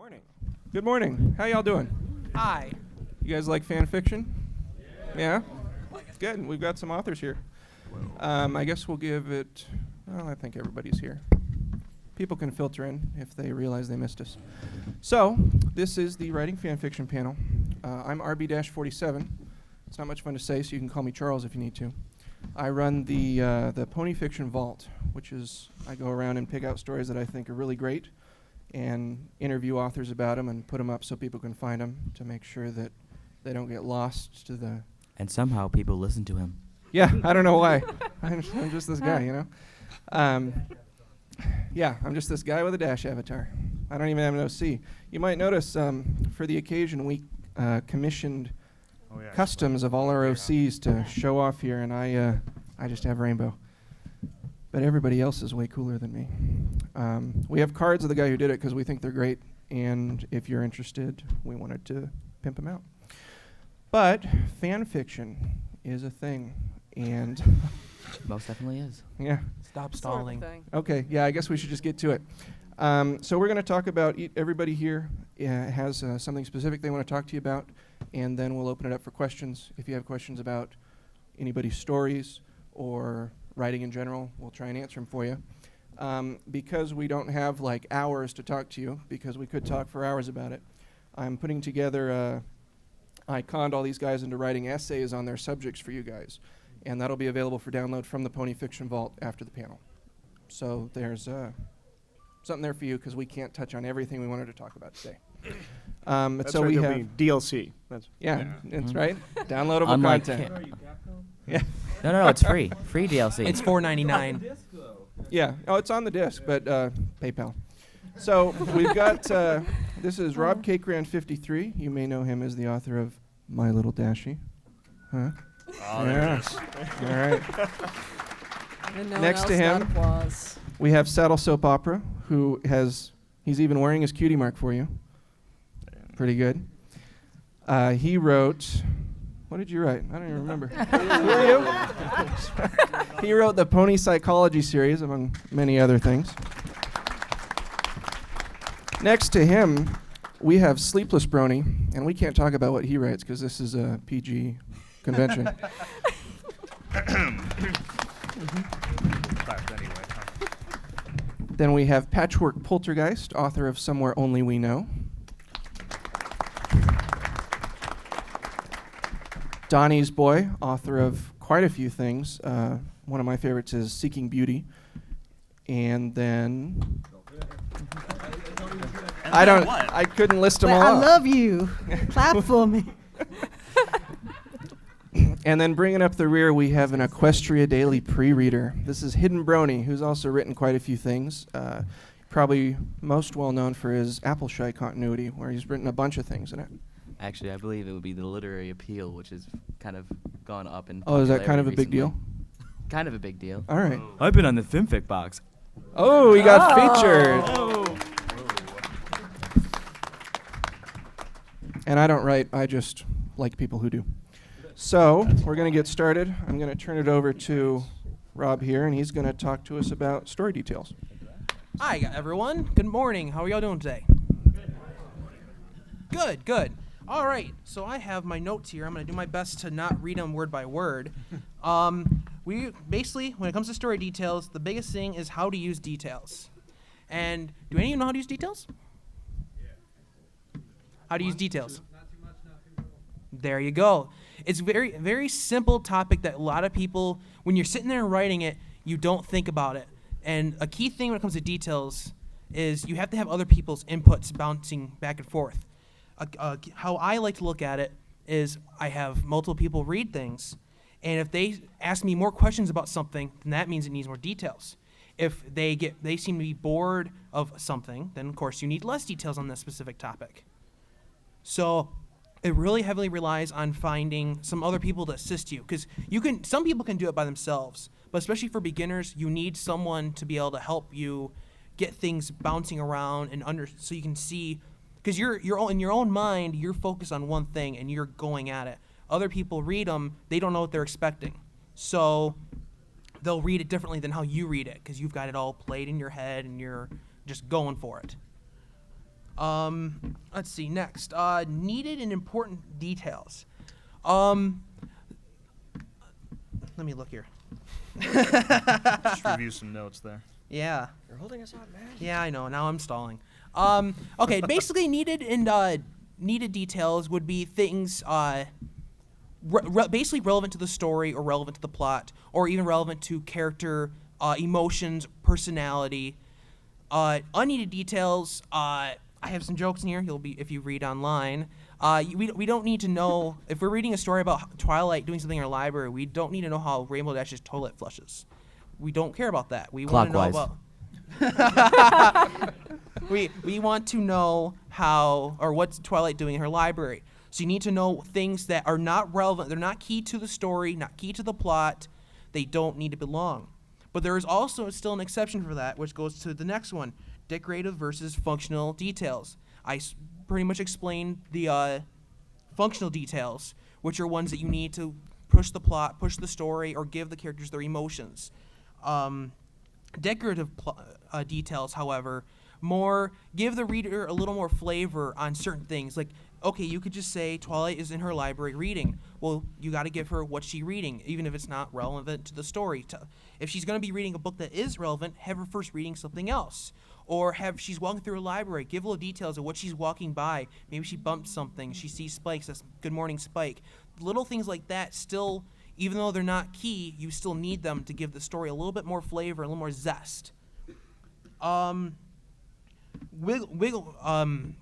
Morning. Good morning. How y'all doing? Hi. You guys like fan fiction? Yeah? Good. We've got some authors here. I guess we'll give it, well, I think everybody's here. People can filter in if they realize they missed us. So, this is the Writing Fan Fiction panel. I'm RB-47. It's not much fun to say, so you can call me Charles if you need to. I run the Pony Fiction Vault, which is, I go around and pick out stories that I think are really great and interview authors about them and put them up so people can find them to make sure that they don't get lost to the... And somehow people listen to him. Yeah, I don't know why. I'm just this guy, you know? Yeah, I'm just this guy with a Dash avatar. I don't even have an OC. You might notice for the occasion we commissioned customs of all our OCs to show off here, and I just have Rainbow. But everybody else is way cooler than me. We have cards of the guy who did it because we think they're great, and if you're interested, we wanted to pimp them out. But fan fiction is a thing, and... Most definitely is. Yeah. Stop stalling. Okay, yeah, I guess we should just get to it. So we're going to talk about, everybody here has something specific they want to talk to you about, and then we'll open it up for questions. If you have questions about anybody's stories or writing in general, we'll try and answer them for you. Because we don't have like hours to talk to you, because we could talk for hours about it, I'm putting together, I conned all these guys into writing essays on their subjects for you guys. And that'll be available for download from the Pony Fiction Vault after the panel. So there's something there for you because we can't touch on everything we wanted to talk about today. That's so right, we there'll have be DLC. That's that's right. Downloadable Unlike content. Yeah. No, it's free. Free DLC. It's $4.99. Yeah. Oh, it's on the disc, but PayPal. So we've got this is Rob Cakeran 53. You may know him as the author of My Little Dashie. Huh? Oh, yeah. All right. And no Next one to else him, got applause. We have Saddle Soap Opera, who he's even wearing his cutie mark for you. Pretty good. He wrote, what did you write? I don't even remember. Who are you? He wrote the Pony Psychology series, among many other things. Next to him, we have Sleepless Brony, and we can't talk about what he writes because this is a PG convention. Then we have Patchwork Poltergeist, author of Somewhere Only We Know. Donnie's Boy, author of quite a few things. One of my favorites is Seeking Beauty. And then... I couldn't list them all I off. love you. Clap for me. And then bringing up the rear, we have an Equestria Daily pre-reader. This is Hidden Brony, who's also written quite a few things. Probably most well known for his Appleshy continuity, where he's written a bunch of things in it. Actually, I believe it would be the Literary Appeal, which has kind of gone up in Oh, is that kind of a popularity big deal? recently. Kind of a big deal. All right. I've been on the Fanfic box. Oh, he got featured. And I don't write, I just like people who do. So, we're going to get started. I'm going to turn it over to Rob here, and he's going to talk to us about story details. Hi, everyone. Good morning. How are y'all doing today? Good. All right. So I have my notes here. I'm going to do my best to not read them word by word. We basically, when it comes to story details, the biggest thing is how to use details. And do any of you know how to use details? How to use details? There you go. It's very, very simple topic that a lot of people, when you're sitting there and writing it, you don't think about it. And a key thing when it comes to details is you have to have other people's inputs bouncing back and forth. How I like to look at it is I have multiple people read things, and if they ask me more questions about something, then that means it needs more details. If they seem to be bored of something, then of course you need less details on that specific topic. So it really heavily relies on finding some other people to assist you, because some people can do it by themselves, but especially for beginners, you need someone to be able to help you get things bouncing around and so you can see, because you're in your own mind, you're focused on one thing and you're going at it. Other people read them, they don't know what they're expecting, so they'll read it differently than how you read it, because you've got it all played in your head and you're just going for it. Let's see, next. Needed and important details. Let me look here. Just review some notes there. Yeah. You're holding us on, man. Yeah, I know. Now I'm stalling. Okay, basically needed and needed details would be things basically relevant to the story or relevant to the plot or even relevant to character emotions, personality. Unneeded details, I have some jokes in here. You'll be if you read online. We don't need to know if we're reading a story about Twilight doing something in our library. We don't need to know how Rainbow Dash's toilet flushes. We don't care about that. We want to know about. we want to know how or what's Twilight doing in her library. So you need to know things that are not relevant. They're not key to the story, not key to the plot. They don't need to belong. But there is also still an exception for that, which goes to the next one: decorative versus functional details. I pretty much explained the functional details, which are ones that you need to push the plot, push the story, or give the characters their emotions. Decorative details, however, give the reader a little more flavor on certain things. Like, okay, you could just say Twilight is in her library reading. Well, you got to give her what she's reading, even if it's not relevant to the story. If she's going to be reading a book that is relevant, have her first reading something else. Or she's walking through a library, give little details of what she's walking by. Maybe she bumps something, she sees Spike, says, "Good morning, Spike." Little things like that still, even though they're not key, you still need them to give the story a little bit more flavor, a little more zest. Wiggle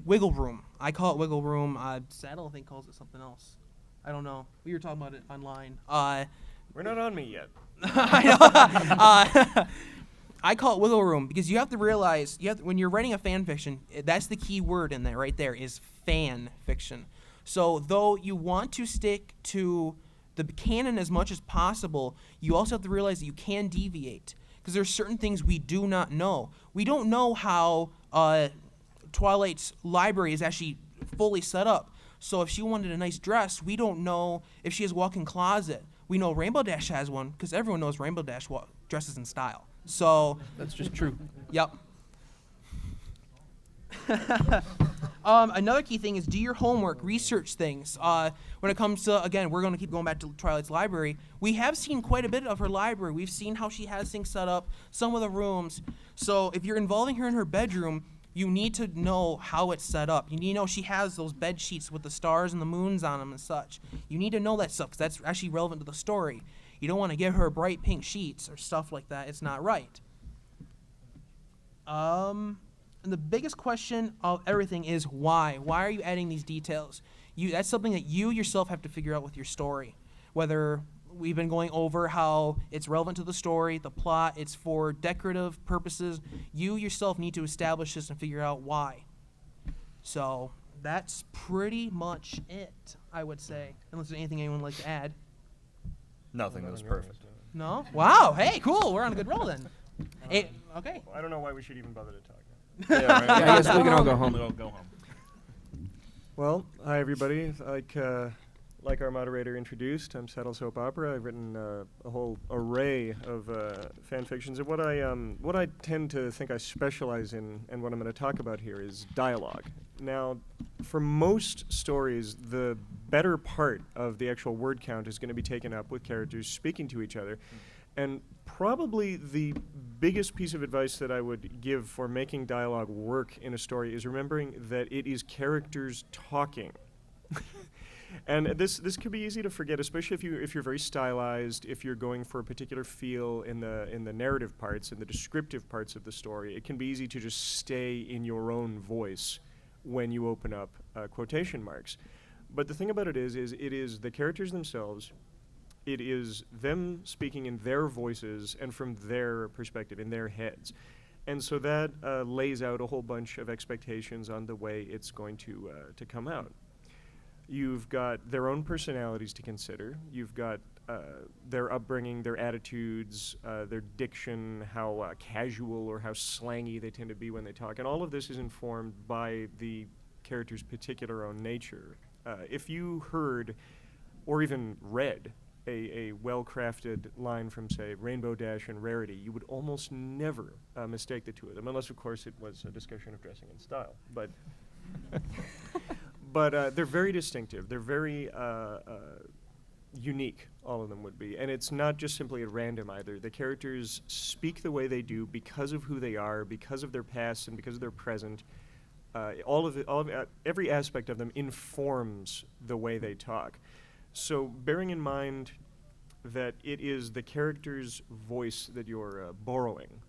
room. I call it wiggle room. Saddle, I think, calls it something else. I don't know. We were talking about it online. We're not on me yet. I know. I call it wiggle room because you have to realize when you're writing a fan fiction, that's the key word in there right there is fan fiction. So though you want to stick to the canon as much as possible, you also have to realize that you can deviate because there's certain things we do not know. We don't know how Twilight's library is actually fully set up. So if she wanted a nice dress, we don't know if she has a walk-in closet. We know Rainbow Dash has one because everyone knows Rainbow Dash dresses in style. So That's just true. Yep. Another key thing is do your homework, research things. When it comes to, again, we're going to keep going back to Twilight's library. We have seen quite a bit of her library. We've seen how she has things set up, some of the rooms. So if you're involving her in her bedroom, you need to know how it's set up. You need to know she has those bed sheets with the stars and the moons on them and such. You need to know that stuff because that's actually relevant to the story. You don't want to give her bright pink sheets or stuff like that. It's not right. And the biggest question of everything is why? Why are you adding these details? That's something that you yourself have to figure out with your story. Whether we've been going over how it's relevant to the story, the plot, it's for decorative purposes. You yourself need to establish this and figure out why. So that's pretty much it, I would say. Unless there's anything anyone would like to add. Nothing. That was perfect. No? Wow. Hey, cool. We're on a good roll then. Okay. Well, I don't know why we should even bother to talk now. Yeah, right. Yeah, I guess we can all go home. We'll go home. Well, hi everybody. Like our moderator introduced, I'm Saddle Soap Opera. I've written a whole array of fan fictions, and what I tend to think I specialize in, and what I'm going to talk about here, is dialogue. Now, for most stories, the better part of the actual word count is going to be taken up with characters speaking to each other, and probably the biggest piece of advice that I would give for making dialogue work in a story is remembering that it is characters talking. And this could be easy to forget, especially if you're very stylized, if you're going for a particular feel in the narrative parts, in the descriptive parts of the story. It can be easy to just stay in your own voice when you open up quotation marks. But the thing about it is the characters themselves. It is them speaking in their voices and from their perspective, in their heads. And so that lays out a whole bunch of expectations on the way it's going to come out. You've got their own personalities to consider. You've got their upbringing, their attitudes, their diction, how casual or how slangy they tend to be when they talk. And all of this is informed by the character's particular own nature. If you heard or even read a well-crafted line from, say, Rainbow Dash and Rarity, you would almost never mistake the two of them, unless, of course, it was a discussion of dressing in style. But But they're very distinctive. They're very unique, all of them would be. And it's not just simply at random either. The characters speak the way they do because of who they are, because of their past, and because of their present. Every aspect of them informs the way they talk. So bearing in mind that it is the character's voice that you're borrowing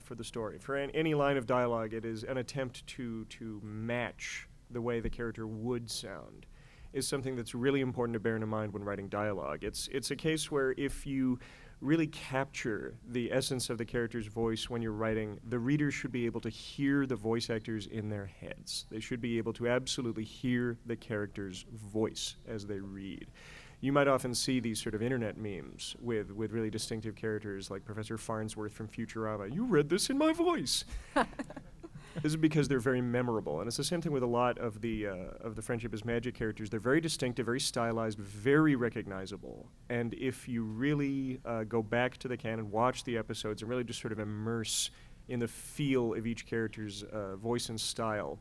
for the story. For any line of dialogue, it is an attempt to match the way the character would sound, is something that's really important to bear in mind when writing dialogue. It's a case where if you really capture the essence of the character's voice when you're writing, the reader should be able to hear the voice actors in their heads. They should be able to absolutely hear the character's voice as they read. You might often see these sort of internet memes with really distinctive characters like Professor Farnsworth from Futurama. You read this in my voice. This is because they're very memorable, and it's the same thing with a lot of the Friendship is Magic characters. They're very distinctive, very stylized, very recognizable. And if you really go back to the canon, watch the episodes, and really just sort of immerse in the feel of each character's voice and style,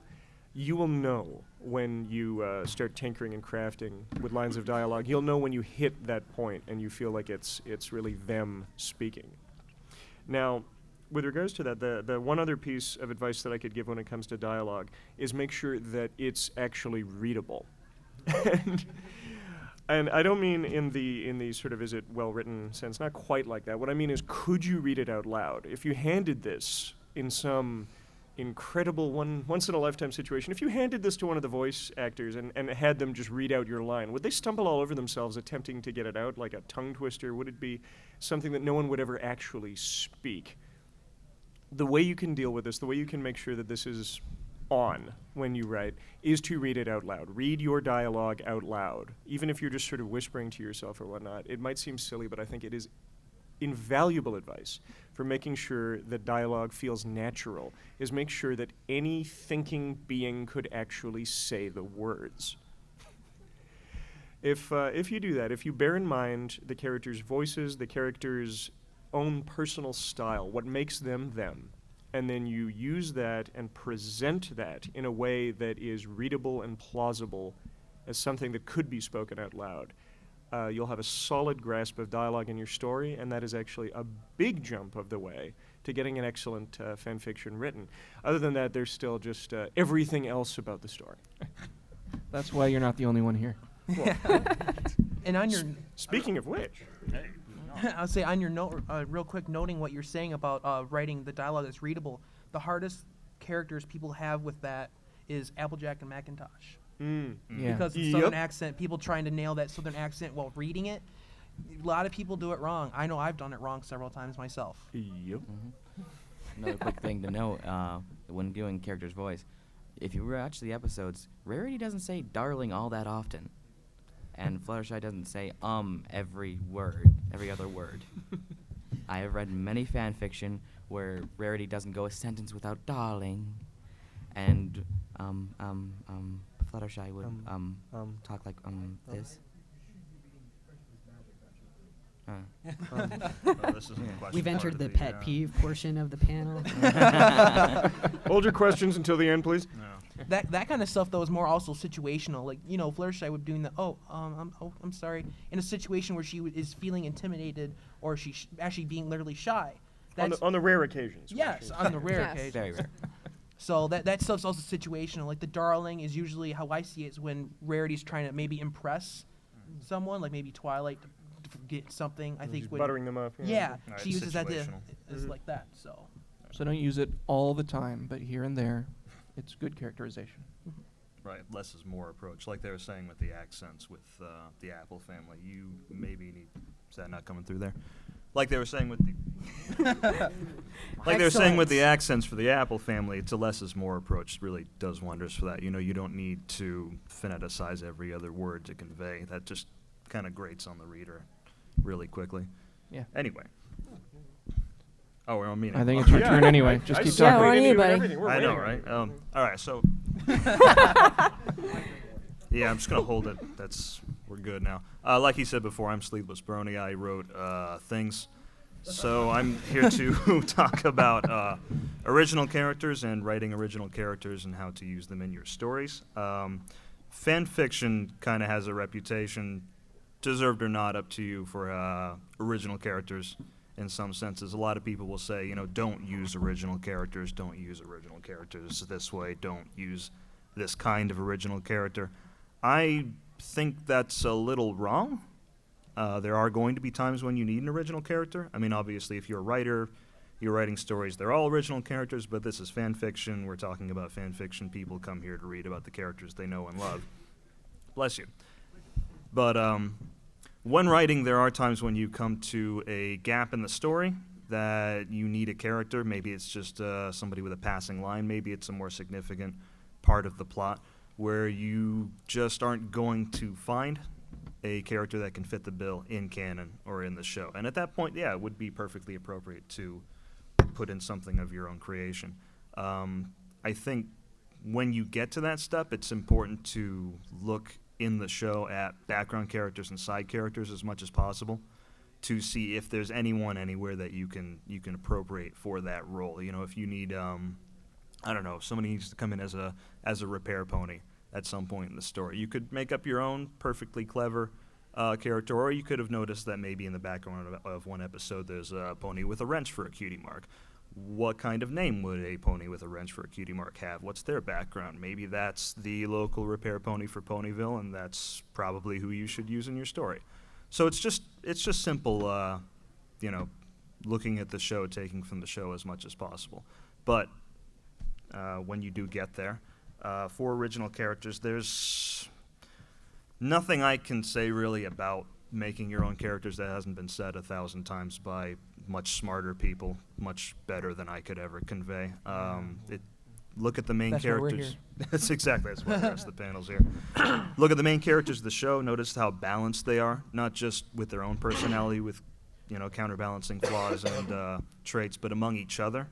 you will know when you start tinkering and crafting with lines of dialogue. You'll know when you hit that point and you feel like it's really them speaking. Now, with regards to that, the one other piece of advice that I could give when it comes to dialogue is make sure that it's actually readable. And I don't mean in the sort of is it well written sense, not quite like that. What I mean is, could you read it out loud? If you handed this in some incredible once in a lifetime situation, if you handed this to one of the voice actors and had them just read out your line, would they stumble all over themselves attempting to get it out like a tongue twister? Would it be something that no one would ever actually speak? The way you can deal with this, the way you can make sure that this is on when you write, is to read it out loud. Read your dialogue out loud. Even if you're just sort of whispering to yourself or whatnot. It might seem silly, but I think it is invaluable advice for making sure that dialogue feels natural, is make sure that any thinking being could actually say the words. If you do that, if you bear in mind the characters' voices, the characters' own personal style, what makes them them, and then you use that and present that in a way that is readable and plausible as something that could be spoken out loud, you'll have a solid grasp of dialogue in your story, and that is actually a big jump of the way to getting an excellent fan fiction written. Other than that, there's still just everything else about the story. That's why you're not the only one here. Well, And on your, speaking of which, I'll say on your note, real quick, noting what you're saying about writing the dialogue that's readable. The hardest characters people have with that is Applejack and Macintosh. Yeah. Because of the southern accent, people trying to nail that southern accent while reading it. A lot of people do it wrong. I know I've done it wrong several times myself. Yep. Another quick thing to note when doing character's voice, if you watch the episodes, Rarity doesn't say darling all that often. And Fluttershy doesn't say every other word. I have read many fan fiction where Rarity doesn't go a sentence without darling, and Fluttershy would talk like this. This isn't a question We've part entered of the pet peeve portion of the panel. Hold your questions until the end, please. No. That kind of stuff though is more also situational. Like Fluttershy would be doing the I'm sorry, in a situation where she is feeling intimidated or she's actually being literally shy. On the rare occasions. Yes, on the rare Yes. occasion. Very rare. So that stuff's also situational. Like the darling is usually how I see it is when Rarity's trying to maybe impress someone, like maybe Twilight to get something. I think She's would, buttering them up. yeah, Right, she uses that to, situational. is like that. So So don't use it all the time, but here and there, it's good characterization. Right, less is more approach. Like they were saying with the accents with the Apple family, you maybe need. Is that not coming through there? Like they were saying with the. Like they were saying with the accents for the Apple family, it's a less is more approach. Really does wonders for that. You don't need to phoneticize every other word to convey. That just kind of grates on the reader really quickly. Yeah. Anyway. Oh, we're on me now. I think it's your turn anyway. Just keep Yeah, talking. we're on you, buddy. I know, right? All right, so. Yeah, I'm just gonna hold it. We're good now. Like he said before, I'm Sleepless Brony. I wrote things So I'm here to talk about original characters and writing original characters and how to use them in your stories. Fan fiction kind of has a reputation, deserved or not, up to you, for original characters in some senses. A lot of people will say, you know, don't use original characters this way, don't use this kind of original character. I think that's a little wrong. There are going to be times when you need an original character. I mean, obviously, if you're a writer, you're writing stories, they're all original characters, but this is fan fiction. We're talking about fan fiction. People come here to read about the characters they know and love. Bless you. But when writing, there are times when you come to a gap in the story that you need a character. Maybe it's just somebody with a passing line. Maybe it's a more significant part of the plot where you just aren't going to find a character that can fit the bill in canon or in the show. And at that point, yeah, it would be perfectly appropriate to put in something of your own creation. I think when you get to that step, it's important to look in the show at background characters and side characters as much as possible to see if there's anyone anywhere that you can appropriate for that role. You know, if you need, I don't know, if somebody needs to come in as a repair pony at some point in the story, you could make up your own perfectly clever character, or you could have noticed that maybe in the background of one episode there's a pony with a wrench for a cutie mark. What kind of name would a pony with a wrench for a cutie mark have? What's their background? Maybe that's the local repair pony for Ponyville, and that's probably who you should use in your story. So it's just simple, you know, looking at the show, taking from the show as much as possible. But when you do get there, for original characters, there's nothing I can say really about making your own characters that hasn't been said 1,000 times by much smarter people, much better than I could ever convey. Look at the main That's why we're characters. here. That's why the rest of the panel's here. Look at the main characters of the show. Notice how balanced they are, not just with their own personality, with, you know, counterbalancing flaws and traits, but among each other.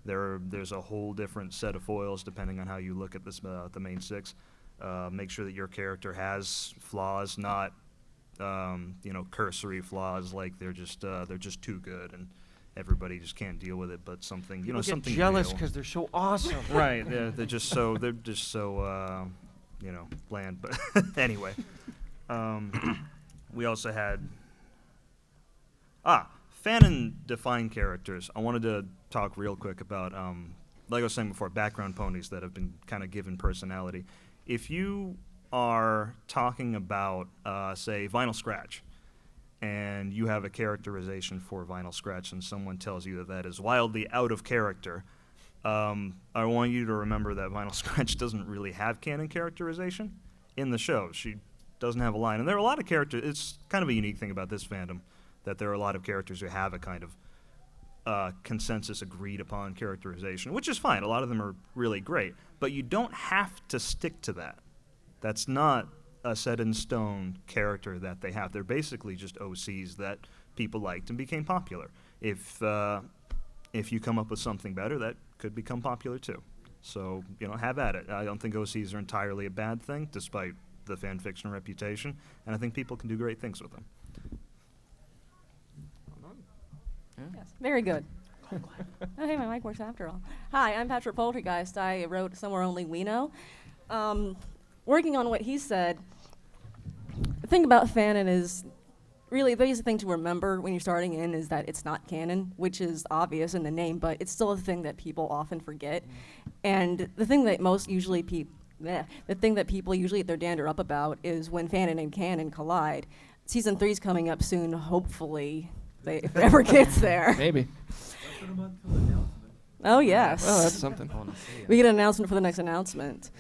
There's a whole different set of foils depending on how you look at this, the main six. Make sure that your character has flaws, not you know, cursory flaws, like they're just too good and everybody just can't deal with it. But something, you know, People get something jealous real. because they're so awesome. Right? They're just so you know, bland. But anyway, we also had Fanon defined characters. I wanted to talk real quick about, like I was saying before, background ponies that have been kind of given personality. If you are talking about, say, Vinyl Scratch, and you have a characterization for Vinyl Scratch, and someone tells you that that is wildly out of character, I want you to remember that Vinyl Scratch doesn't really have canon characterization in the show. She doesn't have a line. And there are a lot of characters. It's kind of a unique thing about this fandom, that there are a lot of characters who have a kind of consensus agreed upon characterization, which is fine. A lot of them are really great. But you don't have to stick to that. That's not a set in stone character that they have. They're basically just OCs that people liked and became popular. If you come up with something better, that could become popular too. So, you know, have at it. I don't think OCs are entirely a bad thing, despite the fan fiction reputation, and I think people can do great things with them. Yes, very good. Oh, hey, my mic works after all. Hi, I'm Patrick Poltergeist. I wrote Somewhere Only We Know. Working on what he said, the thing about Fanon is really the basic thing to remember when you're starting in is that it's not canon, which is obvious in the name, but it's still a thing that people often forget. And the thing that the thing that people usually get their dander up about is when Fanon and canon collide. Season 3's coming up soon, hopefully, if it ever gets there. Maybe. Oh, yes. Well, that's something. We get an announcement for the next announcement.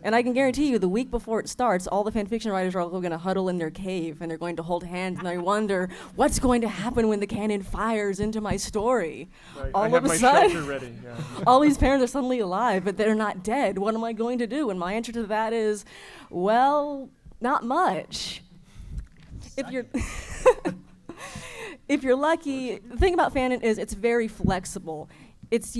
And I can guarantee you, the week before it starts, all the fan fiction writers are all going to huddle in their cave, and they're going to hold hands, and they wonder, what's going to happen when the canon fires into my story? I have my shelter ready. Yeah. All these parents are suddenly alive, but they're not dead. What am I going to do? And my answer to that is, well, not much. If you're... If you're lucky, the thing about Fanon is it's very flexible.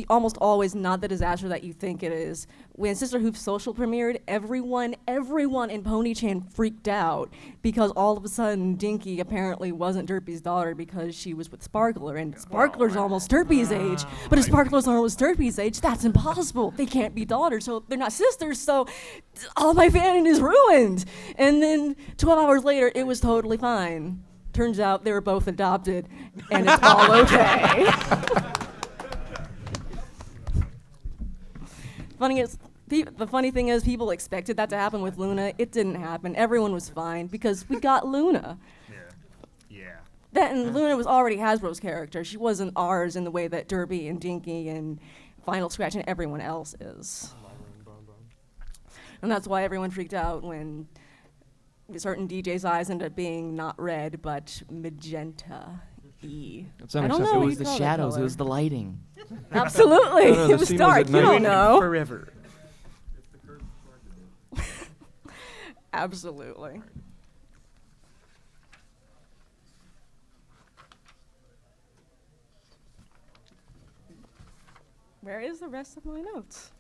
almost always not the disaster that you think it is. When Sister Hoof's social premiered, everyone in Ponychan freaked out because all of a sudden Dinky apparently wasn't Derpy's daughter because she was with Sparkler, and Sparkler's almost Derpy's age. But if Sparkler's almost Derpy's age, that's impossible. They can't be daughters, so they're not sisters, so all my fanon is ruined. And then 12 hours later, it was totally fine. Turns out they were both adopted, and it's all okay. The funny thing is, people expected that to happen with Luna. It didn't happen. Everyone was fine because we got Luna. Yeah. And Luna was already Hasbro's character. She wasn't ours in the way that Derpy and Dinky and Final Scratch and everyone else is. And that's why everyone freaked out when certain DJ's eyes ended up being not red, but magenta-y. It's I don't unacceptable. know It what was you the call that shadows. It color. was the lighting. Absolutely. No, the It was scene was dark. at You night. don't know. Forever. Absolutely. Where is the rest of my notes?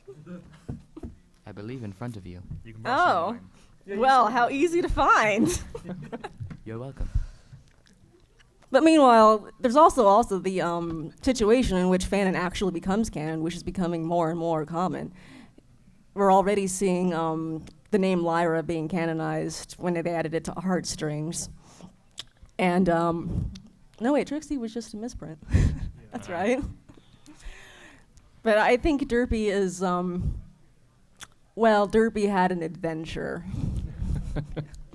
I believe in front of you. You can borrow some Oh. of mine. Well, how easy to find. You're welcome. But meanwhile, there's also the situation in which Fanon actually becomes canon, which is becoming more and more common. We're already seeing the name Lyra being canonized when they added it to Heartstrings. And, no wait, Trixie was just a misprint. That's right. But I think Derpy is, Derpy had an adventure.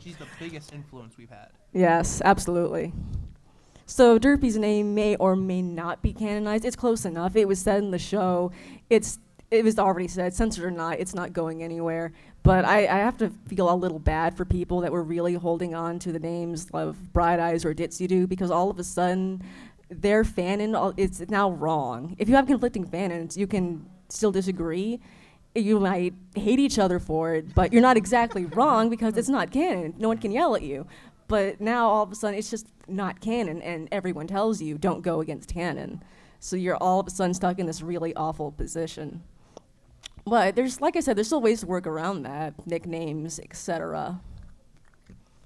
She's the biggest influence we've had. Yes, absolutely. So Derpy's name may or may not be canonized. It's close enough. It was said in the show. It was already said, censored or not, it's not going anywhere. But I have to feel a little bad for people that were really holding on to the names of Bright Eyes or Ditsy-Doo, because all of a sudden their fanon, it's now wrong. If you have conflicting fanons, you can still disagree. You might hate each other for it, but you're not exactly wrong because it's not canon. No one can yell at you. But now all of a sudden it's just not canon, and everyone tells you don't go against canon. So you're all of a sudden stuck in this really awful position. But there's, like I said, there's still ways to work around that, nicknames, etc.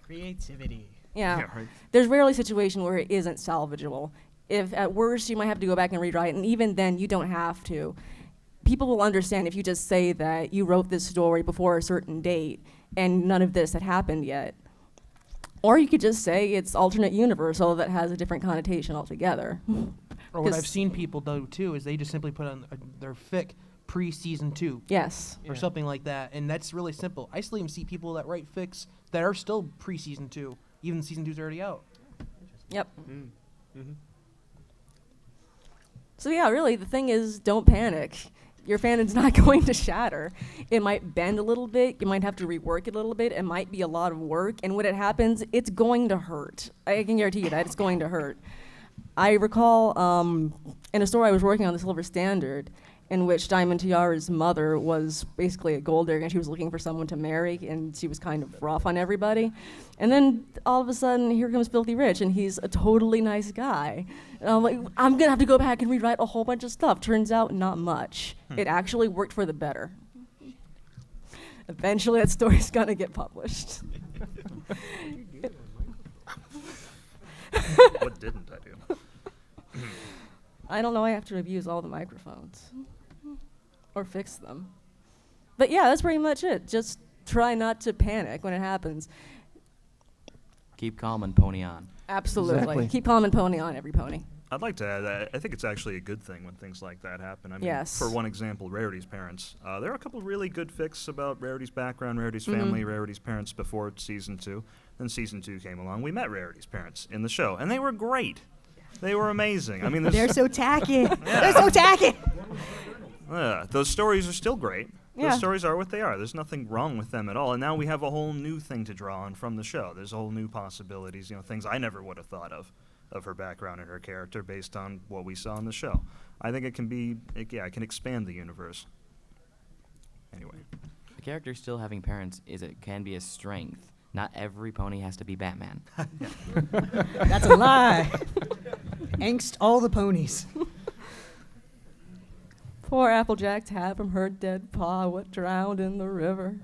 Creativity. Yeah. Yeah, right. There's rarely a situation where it isn't salvageable. If at worst you might have to go back and rewrite, and even then you don't have to. People will understand if you just say that you wrote this story before a certain date and none of this had happened yet. Or you could just say it's alternate universe, although that has a different connotation altogether. Or what I've 'Cause- seen people do too is they just simply put on their fic pre-season 2 Yes. or something like that, and that's really simple. I still even see people that write fics that are still pre-season 2, even season 2's already out. Yep. Mm-hmm. So yeah, really, the thing is, don't panic. Your fanon's not going to shatter. It might bend a little bit. You might have to rework it a little bit. It might be a lot of work. And when it happens, it's going to hurt. I can guarantee you that. It's going to hurt. I recall in a story I was working on, The Silver Standard, in which Diamond Tiara's mother was basically a gold digger, and she was looking for someone to marry, and she was kind of rough on everybody. And then all of a sudden, here comes Filthy Rich, and he's a totally nice guy. And I'm like, I'm gonna have to go back and rewrite a whole bunch of stuff. Turns out, not much. It actually worked for the better. Eventually, that story's gonna get published. What didn't I do? I don't know, I have to abuse all the microphones. Or fix them. But yeah, that's pretty much it. Just try not to panic when it happens. Keep calm and pony on. Absolutely. Exactly. Keep calm and pony on, every pony. I'd like to add that I think it's actually a good thing when things like that happen. I mean, Yes. for one example, Rarity's parents. There are a couple of really good fics about Rarity's background, Rarity's Mhm. family, Rarity's parents before season 2. Then season 2 came along. We met Rarity's parents in the show, and they were great. They were amazing. I mean, They're so tacky. They're so tacky. those stories are still great. Yeah. Those stories are what they are. There's nothing wrong with them at all. And now we have a whole new thing to draw on from the show. There's whole new possibilities, things I never would have thought of her background and her character based on what we saw in the show. I think it can expand the universe. Anyway. A character still having parents can be a strength. Not every pony has to be Batman. That's a lie. Angst all the ponies. Poor Applejack's hat from her dead pa, what drowned in the river.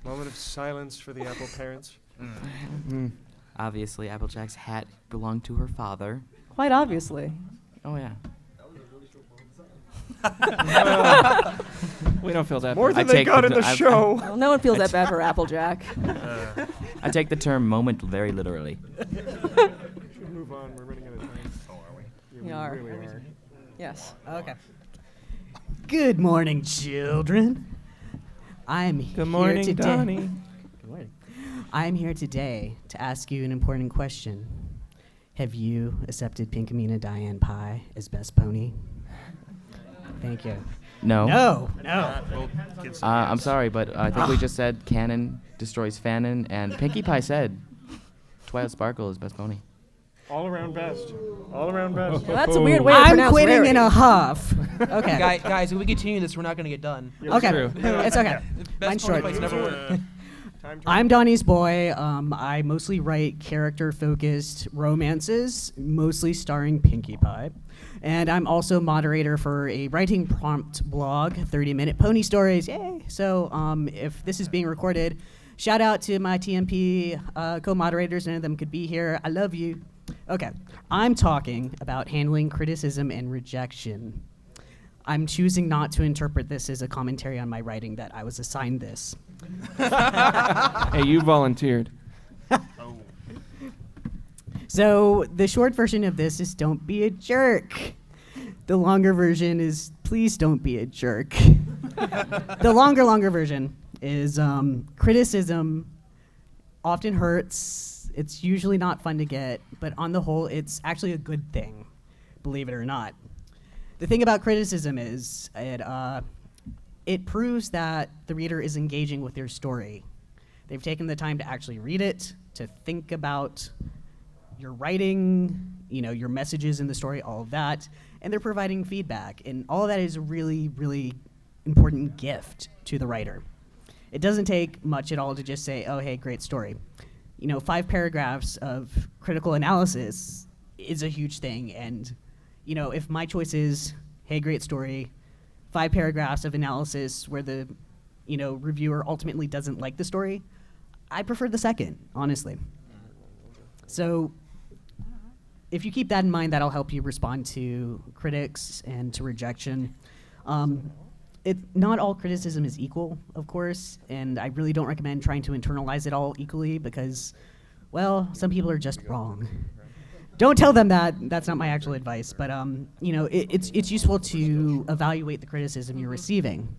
Moment of silence for the Apple parents. Obviously, Applejack's hat belonged to her father. Quite obviously. Oh, yeah. We don't feel that More bad. than I they take got the in the t- show. Well, no one feels that bad for Applejack. I take the term moment very literally. Should move on. We're running out of time. Oh, are we? Yeah, We are. really are. Yes. Okay. Good morning, children. I'm Good here morning, today. Donnie. Good morning. I'm here today to ask you an important question. Have you accepted Pinkamena Diane Pie as best pony? Thank you. No. No. We'll get some I'm hands. sorry, but I think we just said Canon destroys Fanon, and Pinkie Pie said Twilight Sparkle is best pony. All around best. All around best. Now, that's a weird way to I'm pronounce quitting rarity. in a huff. Okay. Guys, if we continue this, we're not going to get done. Okay. true. It's okay. Mine's Best pony short. fights never work. I'm Donnie's boy. I mostly write character-focused romances, mostly starring Pinkie Pie. And I'm also moderator for a writing prompt blog, 30-Minute Pony Stories. Yay! So if this is being recorded, shout out to my TMP co-moderators. None of them could be here. I love you. Okay. I'm talking about handling criticism and rejection. I'm choosing not to interpret this as a commentary on my writing that I was assigned this. Hey, you volunteered. Oh. So the short version of this is don't be a jerk. The longer version is please don't be a jerk. The longer version is criticism often hurts. It's usually not fun to get, but on the whole, it's actually a good thing, believe it or not. The thing about criticism is it proves that the reader is engaging with your story. They've taken the time to actually read it, to think about your writing, your messages in the story, all of that, and they're providing feedback. And all of that is a really, really important gift to the writer. It doesn't take much at all to just say, oh, hey, great story. 5 paragraphs of critical analysis is a huge thing. And, if my choice is, hey, great story, 5 paragraphs of analysis where the, reviewer ultimately doesn't like the story, I prefer the second, honestly. So if you keep that in mind, that'll help you respond to critics and to rejection. Not all criticism is equal, of course, and I really don't recommend trying to internalize it all equally because, well, some people are just wrong. Don't tell them that. That's not my actual advice. But it's useful to evaluate the criticism you're receiving.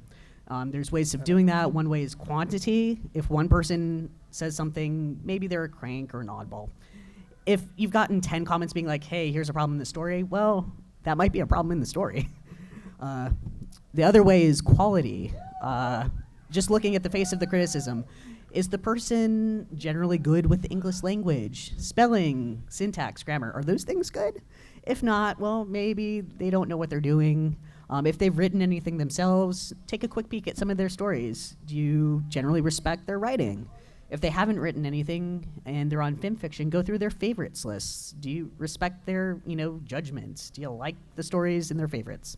There's ways of doing that. One way is quantity. If one person says something, maybe they're a crank or an oddball. If you've gotten 10 comments being like, hey, here's a problem in the story, well, that might be a problem in the story. The other way is quality. Just looking at the face of the criticism. Is the person generally good with the English language? Spelling, syntax, grammar, are those things good? If not, well, maybe they don't know what they're doing. If they've written anything themselves, take a quick peek at some of their stories. Do you generally respect their writing? If they haven't written anything and they're on FimFiction, go through their favorites lists. Do you respect their, judgments? Do you like the stories and their favorites?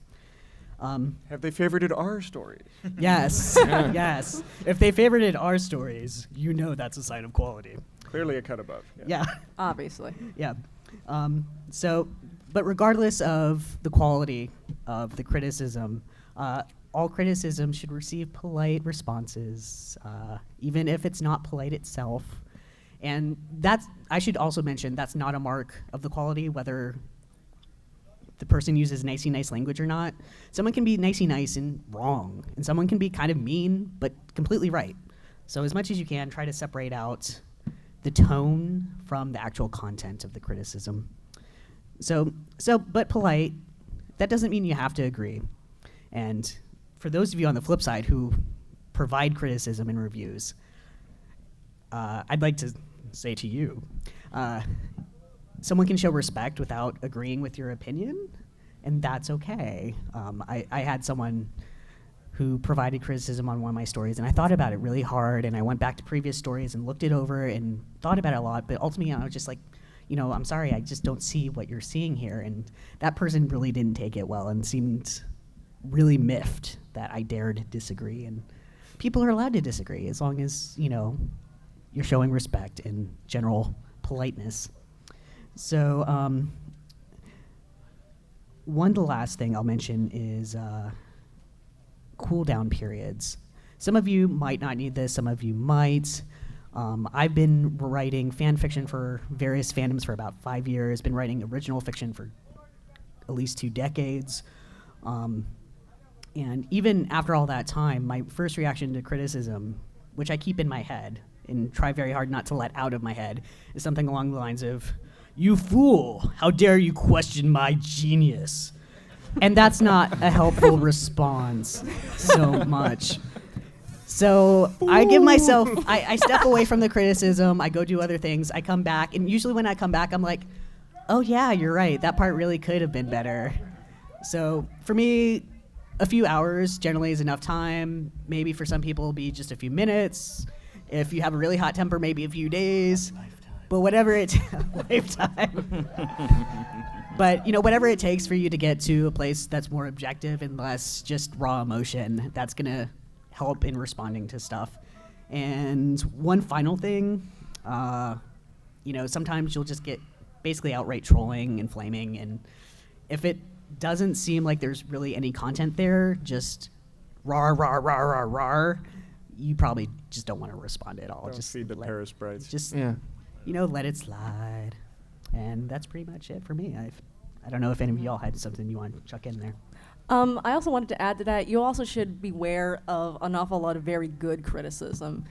Have they favorited our stories? Yes, yes. If they favorited our stories, that's a sign of quality. Clearly a cut above. Yeah, Obviously. yeah. But regardless of the quality of the criticism, all criticism should receive polite responses, even if it's not polite itself. And I should also mention, that's not a mark of the quality, whether the person uses nicey nice language or not. Someone can be nicey nice and wrong, and someone can be kind of mean but completely right. So as much as you can, try to separate out the tone from the actual content of the criticism. But polite, that doesn't mean you have to agree. And for those of you on the flip side who provide criticism in reviews, I'd like to say to you, someone can show respect without agreeing with your opinion, and that's okay. I had someone who provided criticism on one of my stories, and I thought about it really hard, and I went back to previous stories and looked it over and thought about it a lot, but ultimately I was just like, I'm sorry, I just don't see what you're seeing here. And that person really didn't take it well and seemed really miffed that I dared disagree. And people are allowed to disagree as long as, you're showing respect and general politeness. So one last thing I'll mention is cooldown periods. Some of you might not need this, some of you might. I've been writing fan fiction for various fandoms for about 5 years, been writing original fiction for at least 2 decades. And even after all that time, my first reaction to criticism, which I keep in my head and try very hard not to let out of my head, is something along the lines of, "You fool, how dare you question my genius?" And that's not a helpful response so much. So I give myself, I step away from the criticism, I go do other things, I come back, and usually when I come back, I'm like, oh yeah, you're right, that part really could have been better. So for me, a few hours generally is enough time. Maybe for some people it'll be just a few minutes. If you have a really hot temper, maybe a few days. But whatever lifetime. But whatever it takes for you to get to a place that's more objective and less just raw emotion, that's gonna help in responding to stuff. And one final thing, sometimes you'll just get basically outright trolling and flaming, and if it doesn't seem like there's really any content there, just rar, rar, rar, rar, rar, you probably just don't want to respond at all. Don't just feed the Paris brides. Just, Yeah. let it slide. And that's pretty much it for me. I don't know if any of y'all had something you want to chuck in there. I also wanted to add to that, you also should beware of an awful lot of very good criticism.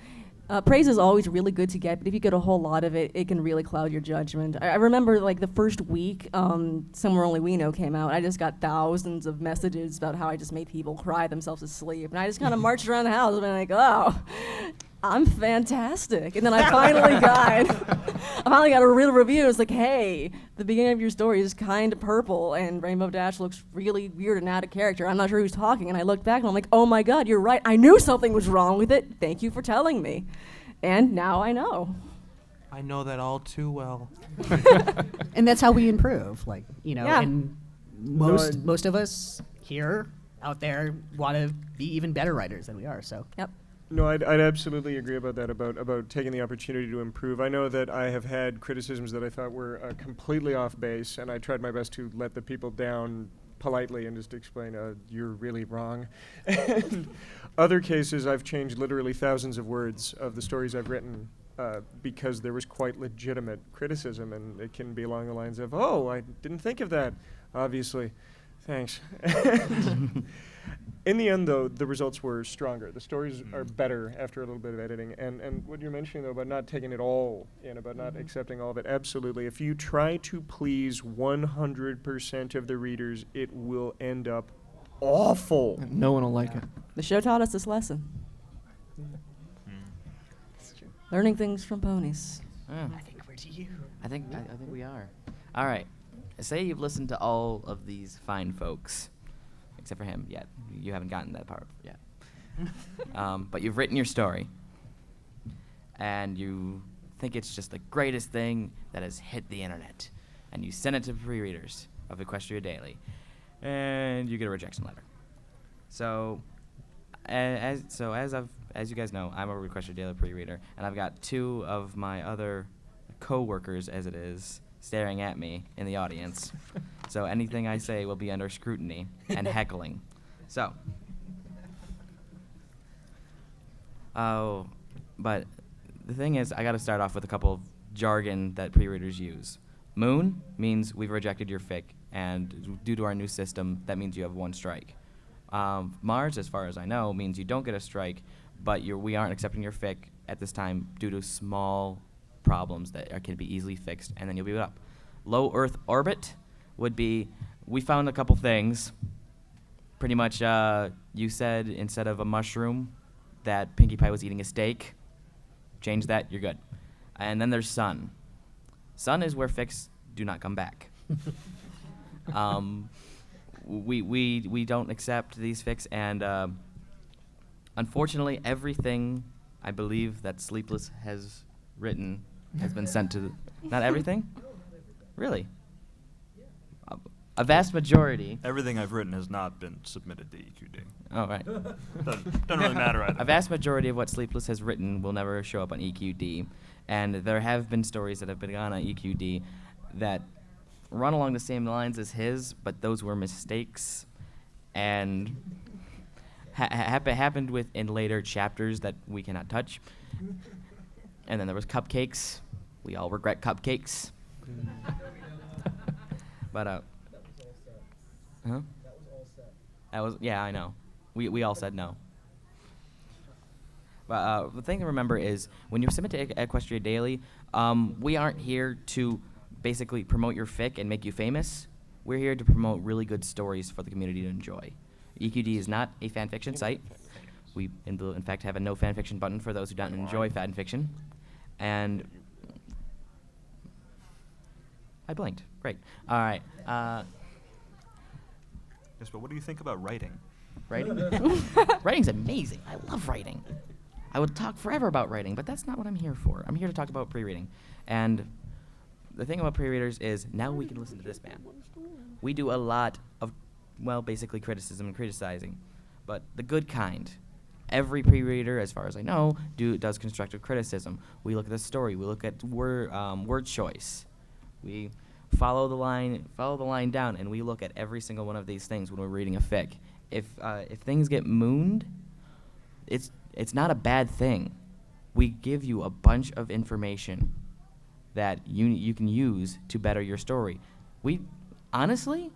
Praise is always really good to get, but if you get a whole lot of it, it can really cloud your judgment. I remember the first week Somewhere Only We Know came out, I just got thousands of messages about how I just made people cry themselves to sleep. And I just kind of marched around the house and been like, oh, I'm fantastic. And then I finally got a real review. It was like, hey, the beginning of your story is kind of purple, and Rainbow Dash looks really weird and out of character. I'm not sure who's talking. And I looked back and I'm like, oh my God, you're right. I knew something was wrong with it. Thank you for telling me. And now I know. I know that all too well. And that's how we improve. Yeah. And most of us here, out there, want to be even better writers than we are. So. Yep. No, I'd absolutely agree about that, about taking the opportunity to improve. I know that I have had criticisms that I thought were completely off base, and I tried my best to let the people down politely and just explain, you're really wrong. And other cases, I've changed literally thousands of words of the stories I've written because there was quite legitimate criticism, and it can be along the lines of, oh, I didn't think of that, obviously. Thanks. In the end, though, the results were stronger. The stories are better after a little bit of editing. And what you're mentioning, though, about not taking it all in, about not accepting all of it, absolutely. If you try to please 100% of the readers, it will end up awful. And no one will like it. The show taught us this lesson. Learning things from ponies. I think we're to you. I think we are. All right. Say you've listened to all of these fine folks, except for him yet. You haven't gotten that part yet. But you've written your story, and you think it's just the greatest thing that has hit the internet, and you send it to pre-readers of Equestria Daily, and you get a rejection letter. So, as you guys know, I'm a Equestria Daily pre-reader, and I've got 2 of my other co-workers, as it is, staring at me in the audience. So anything I say will be under scrutiny and heckling. So. But the thing is, I got to start off with a couple of jargon that pre-readers use. Moon means we've rejected your fic, and due to our new system, that means you have 1 strike. Mars, as far as I know, means you don't get a strike, but we aren't accepting your fic at this time due to small problems that can be easily fixed, and then you'll be up. Low Earth orbit would be, we found a couple things. Pretty much, you said instead of a mushroom that Pinkie Pie was eating a steak. Change that, you're good. And then there's Sun. Sun is where fics do not come back. We don't accept these fics, and unfortunately, everything I believe that Sleepless has written has been sent to not everything? Really? A vast majority. Everything I've written has not been submitted to EQD. Oh, right. Doesn't really matter either. A vast majority of what Sleepless has written will never show up on EQD, and there have been stories that have been on EQD that run along the same lines as his, but those were mistakes, and happened in later chapters that we cannot touch. And then there was Cupcakes. We all regret Cupcakes. But huh? That was yeah, I know. We all said no. But the thing to remember is when you submit to Equestria Daily, we aren't here to basically promote your fic and make you famous. We're here to promote really good stories for the community to enjoy. EQD is not a fan fiction site. We, in fact, have a no fan fiction button for those who don't enjoy fan fiction. And I blinked. Great. All right. Yes, but what do you think about writing? Writing? Writing's amazing. I love writing. I would talk forever about writing, but that's not what I'm here for. I'm here to talk about pre-reading. And the thing about pre-readers is now we can listen to this man. We do a lot of, well, basically criticism and criticizing, but the good kind. Every pre-reader, as far as I know, does constructive criticism. We look at the story. We look at word choice. We follow the line down, and we look at every single one of these things when we're reading a fic. If things get mooned, it's not a bad thing. We give you a bunch of information that you can use to better your story. We honestly,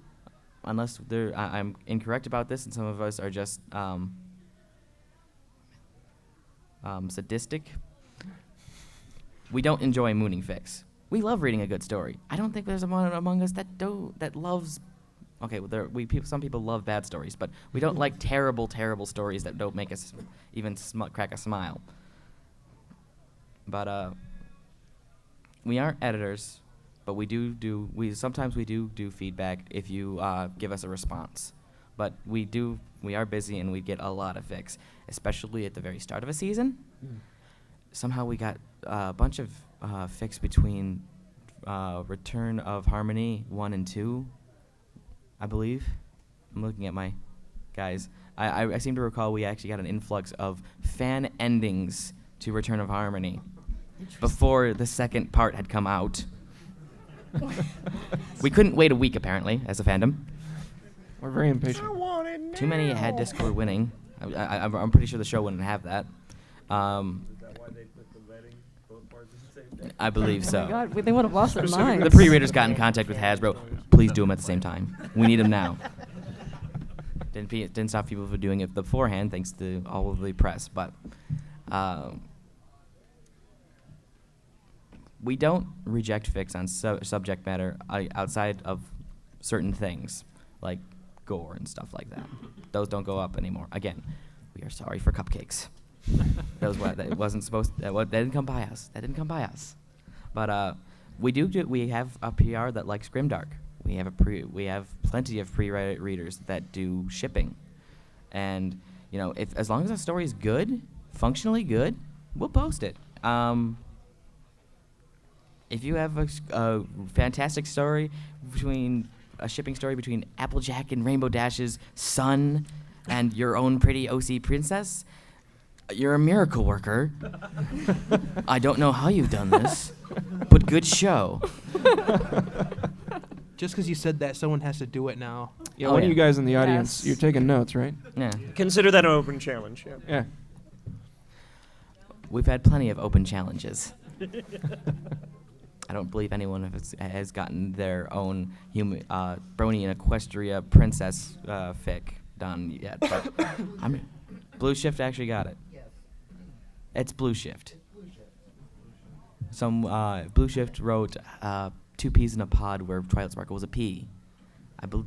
unless I'm incorrect about this, and some of us are just sadistic, we don't enjoy mooning fics. We love reading a good story. I don't think there's someone among us that loves. Okay, well, some people love bad stories, but we don't like terrible stories that don't make us even crack a smile. But we aren't editors, but we sometimes do feedback if you give us a response. But we are busy and we get a lot of fics, especially at the very start of a season. Somehow we got a bunch of fics between Return of Harmony 1 and 2, I believe. I'm looking at my guys. I seem to recall we actually got an influx of fan endings to Return of Harmony before the second part had come out. We couldn't wait a week, apparently, as a fandom. We're very impatient. Too many had Discord winning. I'm pretty sure the show wouldn't have that. I believe so. Oh my God, they would have lost their minds. The pre-readers got in contact with Hasbro. Please do them at the same time. We need them now. Didn't stop people from doing it beforehand, thanks to all of the press. But we don't reject fics on subject matter outside of certain things, like gore and stuff like that. Those don't go up anymore. Again, we are sorry for Cupcakes. That wasn't supposed. That didn't come by us. But we have a PR that likes Grimdark. We have plenty of pre-readers that do shipping, and as long as the story is good, functionally good, we'll post it. If you have a fantastic story a shipping story between Applejack and Rainbow Dash's son and your own pretty OC princess, you're a miracle worker. I don't know how you've done this, but good show. Just because you said that, someone has to do it now. Yeah, one of you guys in the audience, Yes. you're taking notes, right? Yeah. Consider that an open challenge. Yeah. Yeah. We've had plenty of open challenges. I don't believe anyone has gotten their own Brony and Equestria princess fic done yet. But Blue Shift actually got it. It's Blue Shift. Some Blue Shift wrote 2 peas in a pod where Twilight Sparkle was a pea.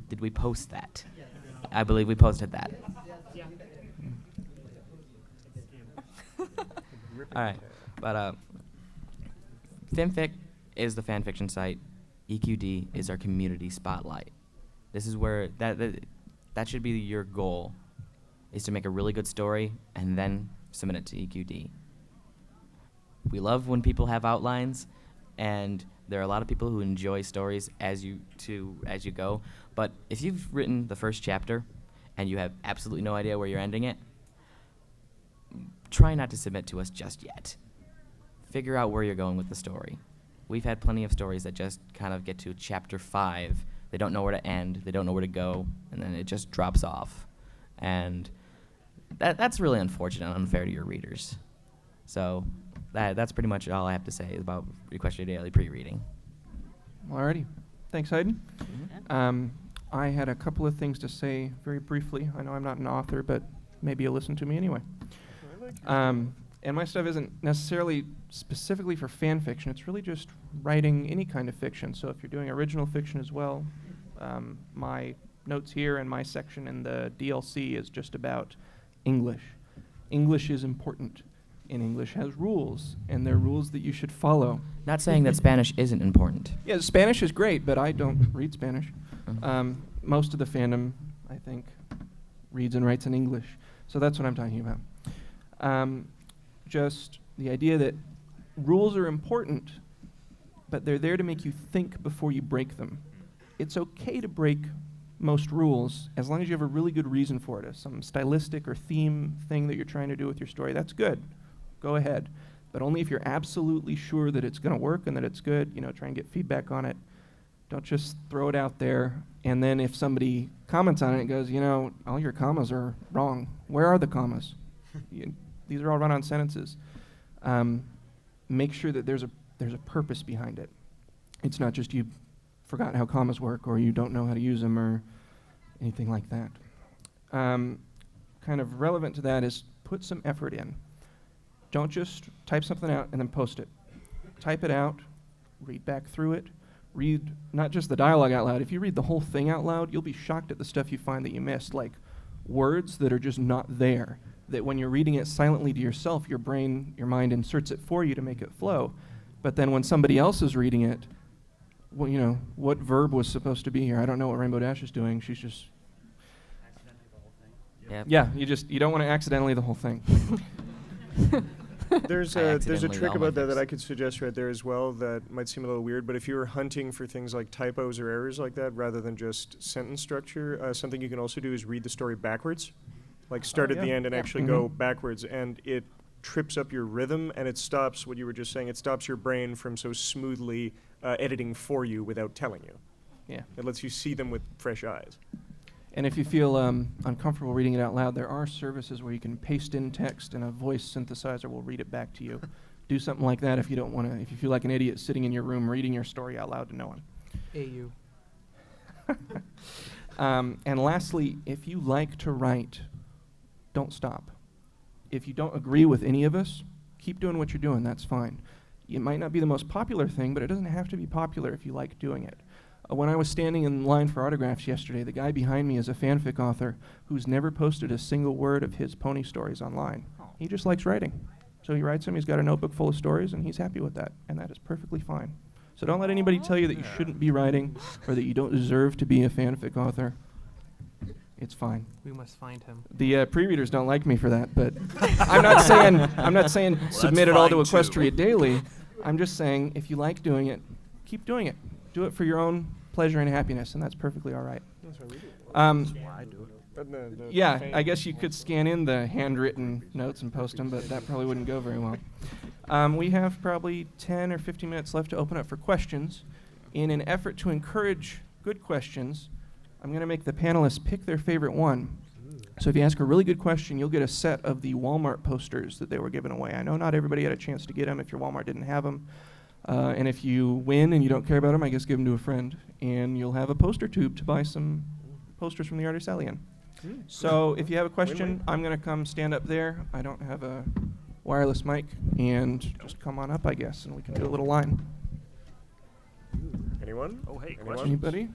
Did we post that? Yes. I believe we posted that. Yes. All right, but Fanfic is the fan fiction site. EQD is our community spotlight. This is where that should be your goal, is to make a really good story and then submit it to EQD. We love when people have outlines, and There are a lot of people who enjoy stories as you go, but if you've written the first chapter and you have absolutely no idea where you're ending it, try not to submit to us just yet. Figure out where you're going with the story. We've had plenty of stories that just kind of get to chapter 5. They don't know where to end, they don't know where to go, and then it just drops off. And that's really unfortunate and unfair to your readers. So that's pretty much all I have to say about Request Your Daily pre-reading. Alrighty. Thanks, Hayden. I had a couple of things to say very briefly. I know I'm not an author, but maybe you'll listen to me anyway. And my stuff isn't necessarily specifically for fan fiction. It's really just writing any kind of fiction. So if you're doing original fiction as well, my notes here and my section in the DLC is just about English. English is important, and English has rules, and there are rules that you should follow. Not saying that Spanish isn't important. Yeah, Spanish is great, but I don't read Spanish. Most of the fandom, I think, reads and writes in English. So that's what I'm talking about. Just the idea that rules are important, but they're there to make you think before you break them. It's okay to break most rules as long as you have a really good reason for it, some stylistic or theme thing that you're trying to do with your story. That's good. Go ahead. But only if you're absolutely sure that it's going to work and that it's good. Try and get feedback on it. Don't just throw it out there, and then if somebody comments on it and goes, all your commas are wrong. Where are the commas? These are all run-on sentences. Make sure that there's a purpose behind it. It's not just you forgot how commas work, or you don't know how to use them, or anything like that. Kind of relevant to that is put some effort in. Don't just type something out and then post it. Type it out, read back through it, read not just the dialogue out loud. If you read the whole thing out loud, you'll be shocked at the stuff you find that you missed, like words that are just not there, that when you're reading it silently to yourself, your brain, your mind inserts it for you to make it flow. But then when somebody else is reading it, well, what verb was supposed to be here? I don't know what Rainbow Dash is doing. She's just... Yep. Yeah, you don't want to accidentally the whole thing. There's I a accidentally trick all my about that books. I could suggest right there as well that might seem a little weird, but if you were hunting for things like typos or errors like that rather than just sentence structure, something you can also do is read the story backwards. Like start at the end and actually go backwards, and it trips up your rhythm, and it stops what you were just saying. It stops your brain from so smoothly editing for you without telling you. Yeah. It lets you see them with fresh eyes. And if you feel uncomfortable reading it out loud, there are services where you can paste in text and a voice synthesizer will read it back to you. Do something like that if you don't want to, if you feel like an idiot sitting in your room reading your story out loud to no one. And lastly, if you like to write, don't stop. If you don't agree with any of us, keep doing what you're doing. That's fine. It might not be the most popular thing, but it doesn't have to be popular if you like doing it. When I was standing in line for autographs yesterday, the guy behind me is a fanfic author who's never posted a single word of his pony stories online. He just likes writing. So he writes them, he's got a notebook full of stories, and he's happy with that, and that is perfectly fine. So don't let anybody tell you that you shouldn't be writing or that you don't deserve to be a fanfic author. It's fine. We must find him. The pre-readers don't like me for that, but I'm not saying submit it all to fine, too. Equestria Daily. I'm just saying if you like doing it, keep doing it. Do it for your own pleasure and happiness, and that's perfectly all right. That's why we do it. Why I do it? Yeah, I guess you could scan in the handwritten notes and post them, but that probably wouldn't go very well. We have probably 10 or 15 minutes left to open up for questions. In an effort to encourage good questions, I'm going to make the panelists pick their favorite one. So if you ask a really good question, you'll get a set of the Walmart posters that they were giving away. I know not everybody had a chance to get them if your Walmart didn't have them. And if you win and you don't care about them, I guess give them to a friend. And you'll have a poster tube to buy some posters from the Artist Alley in. So if you have a question, I'm going to come stand up there. I don't have a wireless mic. And just come on up, I guess, and we can do a little line. Anyone? Oh, hey, Anyone? Anybody?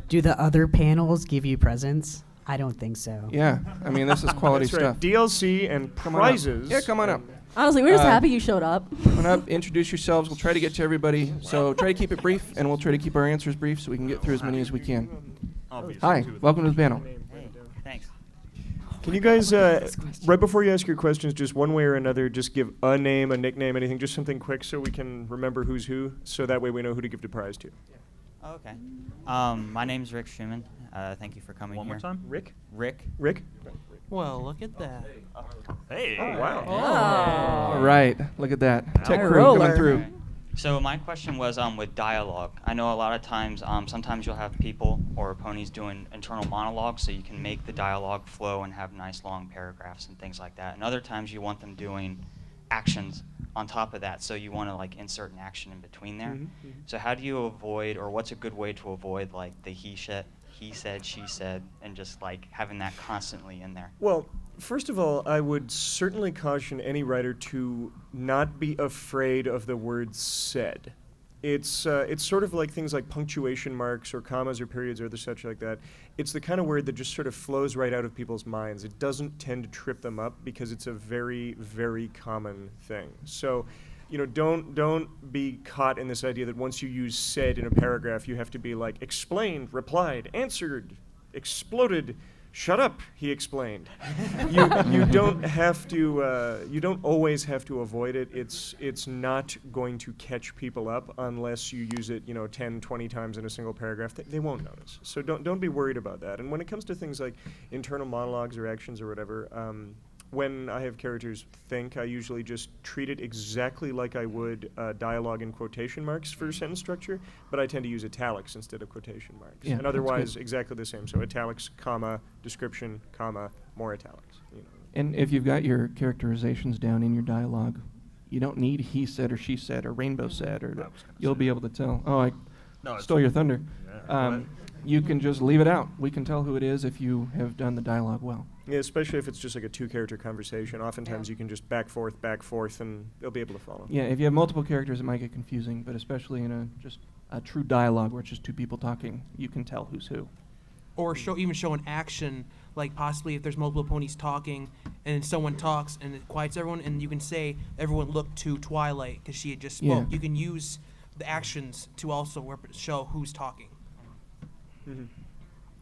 Do the other panels give you presents? I don't think so. Yeah. I mean, this is quality That's right. stuff. DLC and Come on up. prizes. Yeah, come on up. Honestly, we're just Uh, happy you showed up. Come on up, introduce yourselves. We'll try to get to everybody. So try to keep it brief, and we'll try to keep our answers brief so we can get through as many as we can. Obviously, Hi, too, welcome to the panel. Hey, thanks. Can you guys, right before you ask your questions, just one way or another, just give a name, a nickname, anything, just something quick so we can remember who's who, so that way we know who to give the prize to. Okay. My name's Rick Schumann. Thank you for coming One here. more time. Rick? Rick? Well, look at that. Hey. Oh, wow. All right, look at that. Tech High crew coming roller. through. Okay. So my question was with dialogue. I know a lot of times, sometimes you'll have people or ponies doing internal monologues, so you can make the dialogue flow and have nice long paragraphs and things like that. And other times you want them doing actions on top of that, so you want to like insert an action in between there. So how do you avoid, or what's a good way to avoid like the he said, she said, and just like having that constantly in there? Well, first of all, I would certainly caution any writer to not be afraid of the word said. It's sort of like things like punctuation marks or commas or periods or the such like that. It's the kind of word that just sort of flows right out of people's minds. It doesn't tend to trip them up because it's a very, very common thing. So, you know, don't be caught in this idea that once you use said in a paragraph, you have to be like explained, replied, answered, exploded. Shut up, he explained. You don't have to. You don't always have to avoid it. It's not going to catch people up unless you use it, 10, 20 times in a single paragraph. They won't notice. So don't be worried about that. And when it comes to things like internal monologues or actions or whatever, when I have characters think, I usually just treat it exactly like I would dialogue in quotation marks for sentence structure, but I tend to use italics instead of quotation marks. Yeah, And that's otherwise, good. exactly the same. So italics, comma, description, comma, more italics. And if you've got your characterizations down in your dialogue, you don't need he said or she said or rainbow said, or I was gonna you'll say be that. able to tell. Oh, I No, it's stole your thunder. Yeah, go ahead. You can just leave it out. We can tell who it is if you have done the dialogue well. Yeah, especially if it's just like a two-character conversation. Oftentimes you can just back, forth, and they'll be able to follow. Yeah, if you have multiple characters, it might get confusing, but especially in just a true dialogue where it's just two people talking, you can tell who's who. Or even show an action, like possibly if there's multiple ponies talking and someone talks and it quiets everyone, and you can say everyone looked to Twilight because she had just spoke. Yeah. You can use the actions to also show who's talking. Mm-hmm.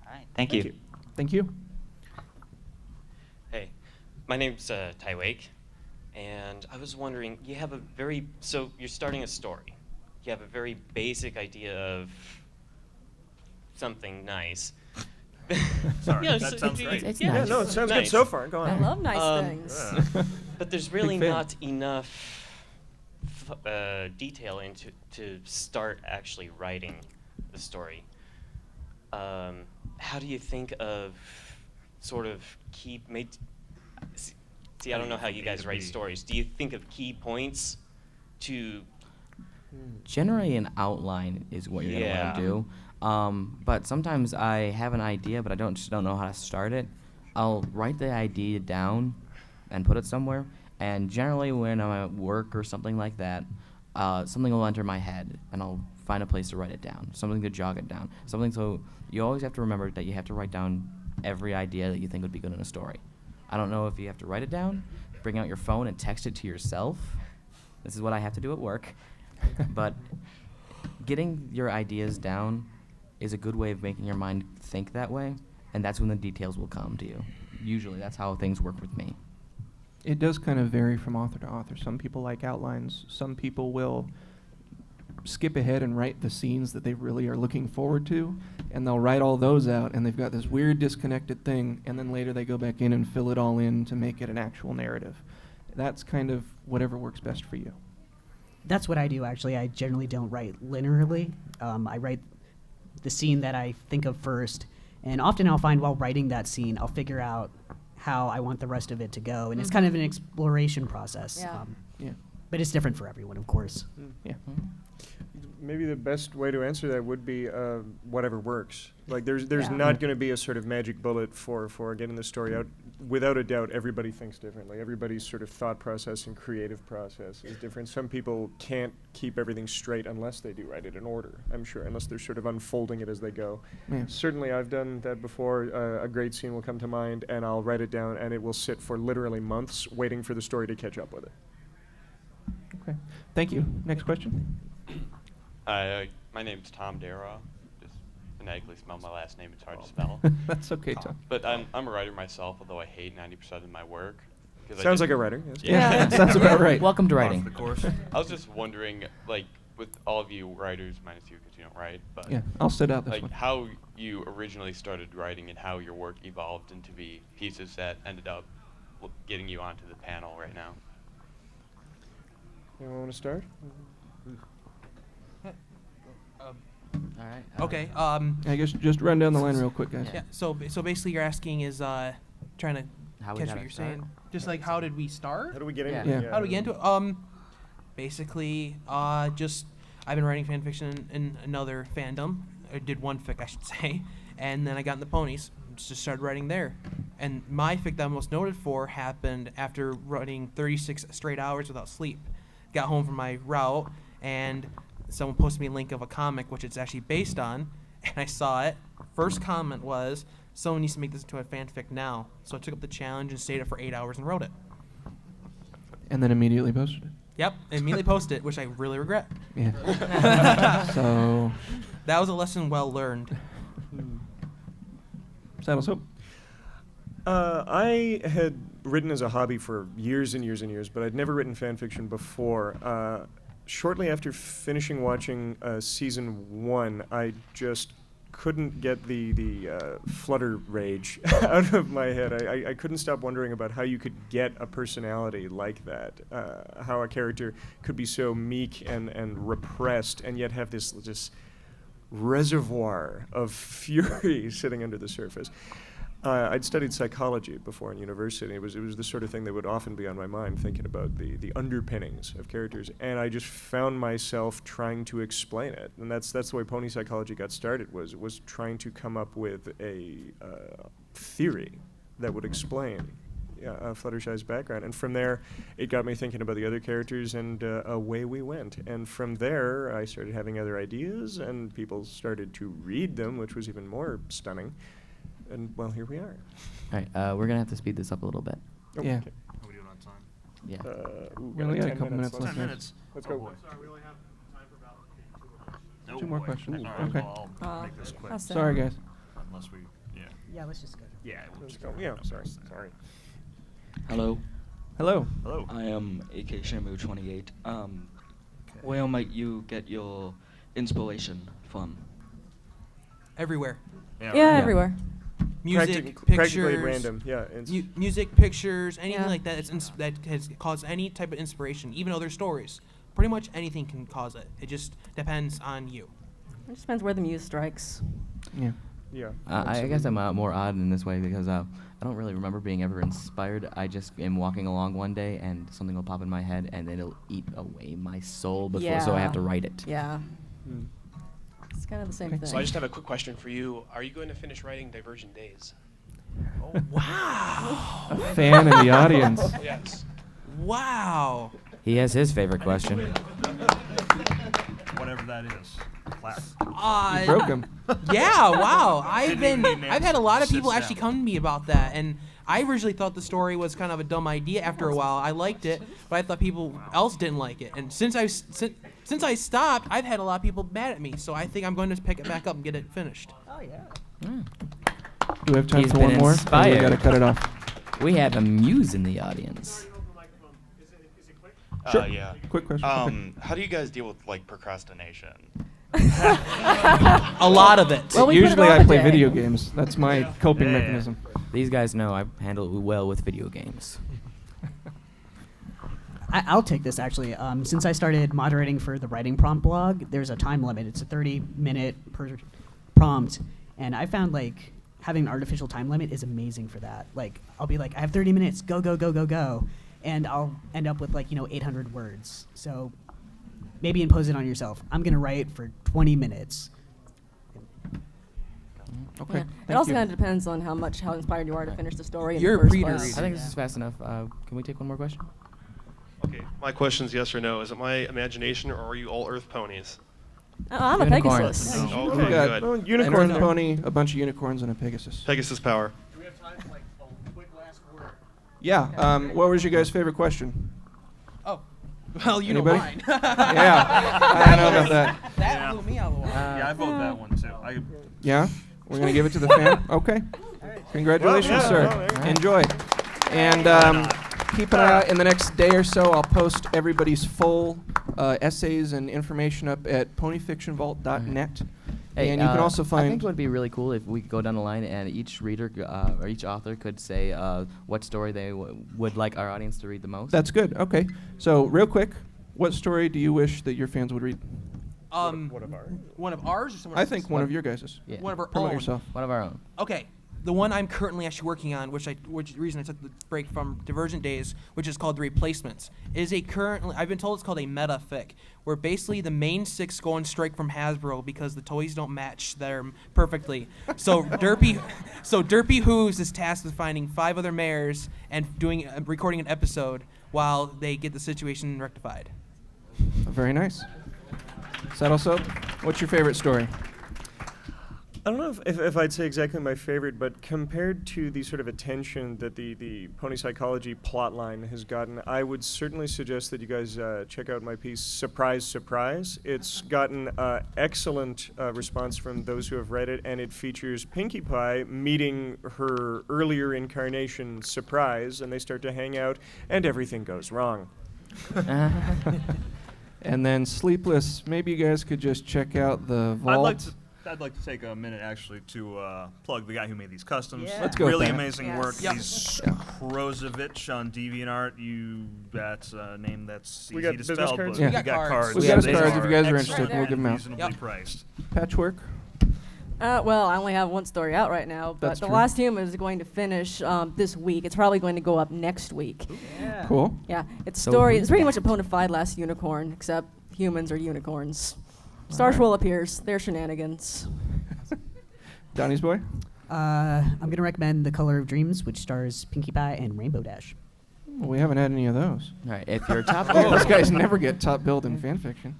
All right. Thank you. Thank you. Hey, my name's Ty Wake, and I was wondering, so you're starting a story. You have a very basic idea of something nice. Sorry, Yeah, that so sounds if you- It's great. nice. Yeah, no, it sounds good Nice. so far. Go I on. love nice Um, things. But there's really fan. not enough detail to start actually writing the story. How do you think of sort of see, I don't know how you guys write stories. Do you think of key points to? Generally, an outline is what you're gonna want to do. But sometimes I have an idea, but I just don't know how to start it. I'll write the idea down and put it somewhere. And generally, when I'm at work or something like that, something will enter my head, and I'll find a place to write it down. Something to jog it down. Something so you always have to remember that you have to write down every idea that you think would be good in a story. I don't know if you have to write it down, bring out your phone and text it to yourself. This is what I have to do at work. But getting your ideas down is a good way of making your mind think that way, and that's when the details will come to you. Usually, that's how things work with me. It does kind of vary from author to author. Some people like outlines. Some people will skip ahead and write the scenes that they really are looking forward to, and they'll write all those out, and they've got this weird disconnected thing, and then later they go back in and fill it all in to make it an actual narrative. That's kind of whatever works best for you. That's what I do, actually. I generally don't write linearly. I write the scene that I think of first, and often I'll find while writing that scene, I'll figure out how I want the rest of it to go, and it's kind of an exploration process. Yeah. Yeah. But it's different for everyone, of course. Yeah. Maybe the best way to answer that would be whatever works. Like there's Yeah. not going to be a sort of magic bullet for getting the story out. Without a doubt, everybody thinks differently. Everybody's sort of thought process and creative process is different. Some people can't keep everything straight unless they do write it in order, I'm sure, unless they're sort of unfolding it as they go. Yeah. Certainly, I've done that before. A great scene will come to mind, and I'll write it down, and it will sit for literally months waiting for the story to catch up with it. Okay. Thank you. Next question. My name's Tom Darrow. Just phonetically spell my last name. It's hard to spell. That's okay, Tom. But I'm a writer myself, although I hate 90% of my work. Sounds like a writer. Yes. Yeah, sounds about right. Welcome to writing. Of course. I was just wondering, like, with all of you writers, minus you because you don't write, but Yeah, I'll sit out this like one. how you originally started writing and how your work evolved into be pieces that ended up getting you onto the panel right now. You want to start? All right. Okay. I guess just run down the line real quick, guys. Yeah. So basically, you're asking is trying to How we catch got what our you're start? saying. Just like how did we start? How do we get Yeah. into it? Yeah. How do we get into it? Basically, just I've been writing fan fiction in another fandom. I did one fic, I should say, and then I got in the ponies. Just started writing there. And my fic that I'm most noted for happened after running 36 straight hours without sleep. Got home from my route, and someone posted me a link of a comic which it's actually based on, and I saw it. First comment was, someone needs to make this into a fanfic now. So I took up the challenge and stayed up for 8 hours and wrote it. And then immediately posted it. Yep, immediately posted it, which I really regret. Yeah. So, That was a lesson well learned. Saddles Hope. I had written as a hobby for years and years and years, but I'd never written fan fiction before. Shortly after finishing watching season 1, I just couldn't get the flutter rage out of my head. I couldn't stop wondering about how you could get a personality like that, how a character could be so meek and repressed and yet have this reservoir of fury sitting under the surface. I'd studied psychology before in university. It was the sort of thing that would often be on my mind, thinking about the underpinnings of characters, and I just found myself trying to explain it. And that's the way pony psychology got started, was trying to come up with a theory that would explain Fluttershy's background. And from there, it got me thinking about the other characters, and away we went. And from there, I started having other ideas, and people started to read them, which was even more stunning. And, well, here we are. All right. We're gonna have to speed this up a little bit. Oh, Yeah. okay. How we doing on time? Yeah. We only got a couple minutes left. left. 10 minutes. Let's Oh, go. boy. Oh, Two more boy. questions. All right, Okay. well, I'll make this quick. That's it. Sorry, guys. Unless we, yeah. Yeah, let's just go. Yeah, we'll Let's just go. Yeah, sorry. Hello, Hello. Hello. I am AK Shamu28. Where might you get your inspiration from? Everywhere. Yeah, everywhere. Music, Practically pictures, random. Yeah. music, pictures, anything Yeah. like that that has caused any type of inspiration, even other stories. Pretty much anything can cause it. It just depends on you. It just depends where the muse strikes. Yeah. Yeah. I guess I'm more odd in this way because I don't really remember being ever inspired. I just am walking along one day and something will pop in my head and it'll eat away my soul before, so I have to write it. Yeah. Mm. It's kind of the same Okay. thing. So I just have a quick question for you. Are you going to finish writing Divergent Days? Oh, wow. A fan in the audience. Yes. Wow. He has his favorite question. Whatever that is. Clap. You broke him. Yeah, wow. Didn't even I've had a lot of sit people actually down. come to me about that, and I originally thought the story was kind of a dumb idea. After a while, I liked it, but I thought people else didn't like it. And since I stopped, I've had a lot of people mad at me. So I think I'm going to pick it back up and get it finished. Oh yeah. Do we have time He's for been one more? Or we inspired. gotta cut it off. We have a muse in the audience. Sure. Yeah. Quick question. How do you guys deal with like procrastination? A lot of it. Well, we put it Usually off I a play day. video games. That's my coping Yeah. mechanism. These guys know I handle it well with video games. I'll take this actually. Since I started moderating for the writing prompt blog, there's a time limit. It's a 30-minute per prompt, and I found like having an artificial time limit is amazing for that. Like I'll be like, I have 30 minutes, go, and I'll end up with 800 words. So maybe impose it on yourself. I'm gonna write for 20 minutes. Okay. Yeah. It Thank also you. kind of depends on how inspired you are to finish the story. You're a in the first reader. place. I think this is fast enough. Can we take one more question? Okay. My question's yes or no. Is it my imagination or are you all Earth ponies? Oh, I'm a Unicorn. Pegasus. Okay, We've got good. Oh, an unicorn. Earth pony, a bunch of unicorns, and a Pegasus. Pegasus power. Do we have time for a quick last word? Yeah. What was your guys' favorite question? Oh, well, you Anybody? know mine. Yeah. I don't know about that. That blew me out of the water. Yeah, I vote that one too. Yeah? We're going to give it to the fan? Okay. Congratulations, Well, yeah, sir. well, there you go. Enjoy. And keep an eye out. In the next day or so, I'll post everybody's full essays and information up at ponyfictionvault.net. Hey, and you can also I find... think it would be really cool if we could go down the line and each reader or each author could say what story they would like our audience to read the most. That's good. Okay. So, real quick, what story do you wish that your fans would read? One of ours? One of ours or someone I else's? think one of your guys's. Yeah. One of our Promote own. yourself. One of our own. Okay, the one I'm currently actually working on, which reason I took the break from Divergent Days, which is called The Replacements, is I've been told it's called a meta fic, where basically the main 6 go on strike from Hasbro because the toys don't match them perfectly. So Derpy Hooves is tasked with finding 5 other mayors and recording an episode while they get the situation rectified. Very nice. Saddle Soap, what's your favorite story? I don't know if I'd say exactly my favorite, but compared to the sort of attention that the pony psychology plotline has gotten, I would certainly suggest that you guys check out my piece, Surprise, Surprise. It's gotten excellent response from those who have read it, and it features Pinkie Pie meeting her earlier incarnation, Surprise, and they start to hang out, and everything goes wrong. And then Sleepless, maybe you guys could just check out the Vault. I'd like to take a minute actually to plug the guy who made these customs. Yeah. Let's go with Really that. amazing Yes. work. Yep. He's Krozovich on DeviantArt. That's a name that's We easy got to business spell, cards? but Yeah. We got cards. We got his They cards if you guys are excellent, interested. We'll give them out. reasonably Yep. priced. Patchwork. Well, I only have one story out right now, but That's The true. Last Human is going to finish this week. It's probably going to go up next week. Yeah. Cool. Yeah, it's So story. who's It's pretty that? much a bona fide Last Unicorn, except humans are unicorns. Star Swirl appears. They're shenanigans. Donnie's Boy. I'm going to recommend The Color of Dreams, which stars Pinkie Pie and Rainbow Dash. Well, we haven't had any of those. All right, if you're top Those guys never get top billed in fan fiction.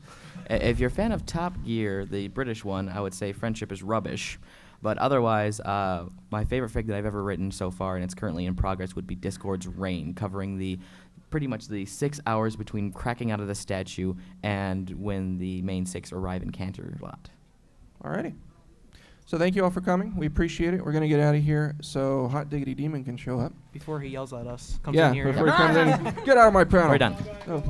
If you're a fan of Top Gear, the British one, I would say Friendship is rubbish. But otherwise, my favorite fic that I've ever written so far, and it's currently in progress, would be Discord's Reign, covering pretty much the 6 hours between cracking out of the statue and when the main 6 arrive in Canterlot. Alrighty. So thank you all for coming. We appreciate it. We're going to get out of here so Hot Diggity Demon can show up. Before he yells at us, comes Yeah, in here. before he comes in. Get out of my panel. We're done. Oh.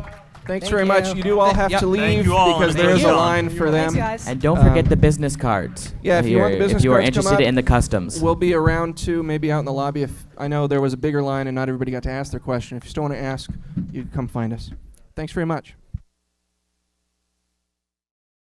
Thanks Thank very you. much. You do all have Yep. to Thank leave you all, because and there thank is you a all. line for them. Thanks, guys. And don't forget the business cards. Yeah, if you want the business if you are cards, come interested up. in the customs. We'll be around too, maybe out in the lobby. If I know there was a bigger line and not everybody got to ask their question. If you still want to ask, you can come find us. Thanks very much.